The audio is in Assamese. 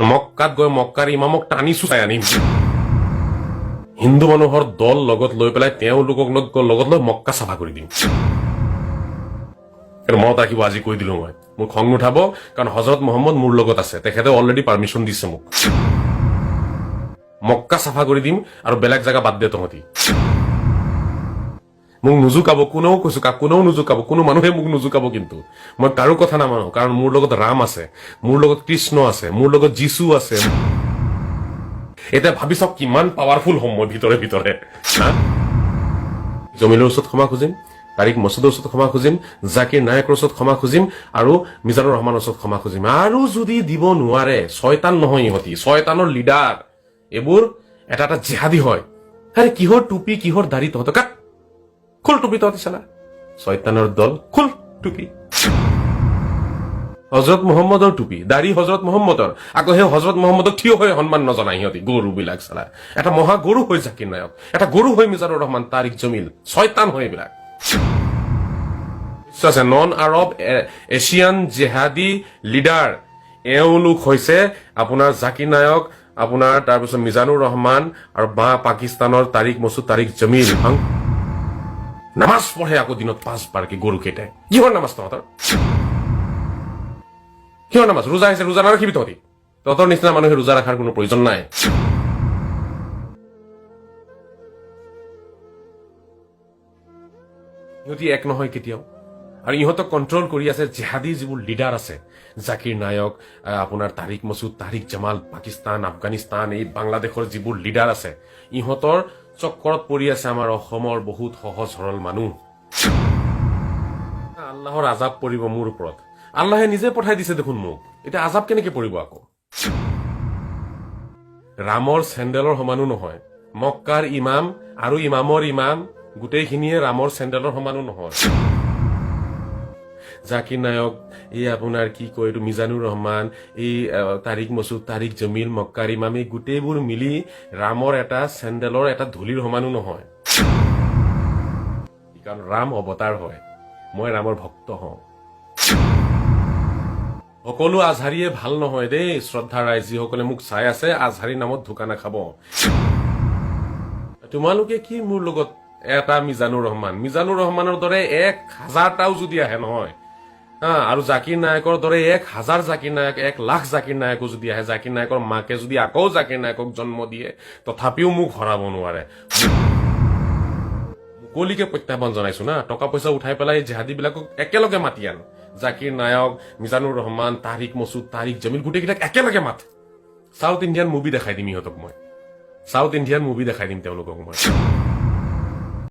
মক্কাত গৈ মক্কাৰ ইমামক টানি চুচাই আনিম হিন্দু মানুহৰ দল লগত লৈ পেলাই তেওঁলোকক লগত লৈ মক্কা চাফা কৰি দিম মনত ৰাখিব আজি কৈ দিলো মই মোৰ খং নুঠাব কাৰণ হজৰত মহম্মদ মোৰ লগত আছে তেখেতে অলৰেডি পাৰ্মিশ্যন দিছে মোক মক্কা চাফা কৰি দিম আৰু বেলেগ জায়গা বাদ দে তহঁতি মোক নুজুকাব কোনেও কৈছো কোনেও নুজুকাব কোনো মানুহে মোক নুজুকাব কিন্তু মই কাৰো কথা নামানো কাৰণ মোৰ লগত ৰাম আছে মোৰ লগত কৃষ্ণ আছে মোৰ লগত যীশু আছে এটা ভাবি চাওক কিমান পাৱাৰফুল হ'ম মই ভিতৰে ভিতৰে জমিলৰ ওচৰত ক্ষমা খুজিম তাৰিক মছুদৰ ওচৰত ক্ষমা খুজিম জাকিৰ নায়কৰ ওচৰত ক্ষমা খুজিম আৰু মিজানুৰ ৰহমানৰ ওচৰত ক্ষমা খুজিম আৰু যদি দিব নোৱাৰে শয়তান নহয় ইহঁতি শয়তানৰ লিডাৰ এইবোৰ এটা এটা জিহাদী হয় আৰে কিহৰ টুপি কিহৰ দাড়ি তহঁত কাট খুল টুপি তহঁতি চালা শয়তানৰ দল খুল টুপি হজৰত মহম্মদৰ টুপি দাড়ি হজৰত মহম্মদৰ আকৌ সেই হজৰত মহম্মদক থিয় হৈ সন্মান নজনাই সিহঁতি গৰু বিলাক চালা এটা মহা গৰু হৈ জাকিৰ নায়ক এটা গৰু হৈ মিজানুৰ ৰহমান তাৰিক জমিল শয়তান হয় এইবিলাক আছে নন আৰব এছিয়ান জেহাদী লিডাৰ এওঁলোক হৈছে আপোনাৰ জাকিৰ নায়ক আপোনাৰ তাৰপিছত মিজানুৰ ৰহমান আৰু পাকিস্তানৰ তাৰিক মছুদ তাৰিক জমিল নামাজ পঢ়ে আকৌ দিনত 5 বাৰকে গৰু কেইটাই কিহৰ নামাজ তহঁতৰ কিহৰ নামাজ ৰোজা আহিছে ৰোজা নাৰাখিবি তহঁতৰ নিচিনা মানুহে ৰোজা ৰখাৰ কোনো প্ৰয়োজন নাই ইহঁতি এক নহয় কেতিয়াও আৰু ইহঁতক কণ্ট্ৰল কৰি আছে জেহাদী যিবোৰ লিডাৰ আছে জাকিৰ নায়ক আপোনাৰ তাৰিক মছুদ তাৰিক জামাল পাকিস্তান আফগানিস্তান এই বাংলাদেশৰ যিবোৰ লিডাৰ আছে ইহঁতৰ চক্কৰত পৰি আছে আমাৰ অসমৰ বহুত সহজ সৰল মানুহ আল্লাহৰ আজাব পৰিব মোৰ ওপৰত আল্লাহে নিজে পঠাই দিছে দেখোন মোক এতিয়া আজাব কেনেকে পৰিব আকৌ ৰামৰ চেণ্ডেলৰ সমানো নহয় মক্কাৰ ইমাম আৰু ইমামৰ ইমাম গোটেইখিনিয়ে ৰামৰ চেণ্ডেলৰ সমানো নহয় জাকিৰ নায়ক এই আপোনাৰ কি কয় এইটো মিজানুৰ ৰহমান এই তাৰিক মছুদ তাৰিক জমিল মক্কাৰ ইমাম এই গোটেইবোৰ মিলি ৰামৰ এটা চেণ্ডেলৰ এটা ধূলিৰ সমানো নহয় কাৰণ ৰাম অৱতাৰ হয় মই ৰামৰ ভক্ত হওঁ সকলো আজহাৰীয়ে ভাল নহয় দেই শ্ৰদ্ধা ৰাইজ যিসকলে মোক চাই আছে আজহাৰী নামত ধোকা নাখাব তোমালোকে কি মোৰ লগত এটা মিজানুৰ ৰহমানৰ দৰে 1000টাও যদি আহে নহয় আৰু জাকিৰ নায়কৰ দৰে 1000 জাকিৰ নায়ক 1,00,000 জাকিৰ নায়কো যদি আহে জাকিৰ নায়কৰ মাকে যদি আকৌ জাকিৰ নায়কক জন্ম দিয়ে তথাপিও মোক হৰাব নোৱাৰে মুকলিকে প্ৰত্যাহ্বান জনাইছো না টকা পইচা উঠাই পেলাই জেহাদী বিলাকক একেলগে মাতি আন জাকিৰ নায়ক মিজানুৰ ৰহমান তাৰিক মছুদ তাৰিক জমিল গোটেইকেইটাক একেলগে মাত সাউথ ইণ্ডিয়ান মুভি দেখাই দিম ইহঁতক মই সাউথ ইণ্ডিয়ান মুভি দেখাই দিম তেওঁলোকক মই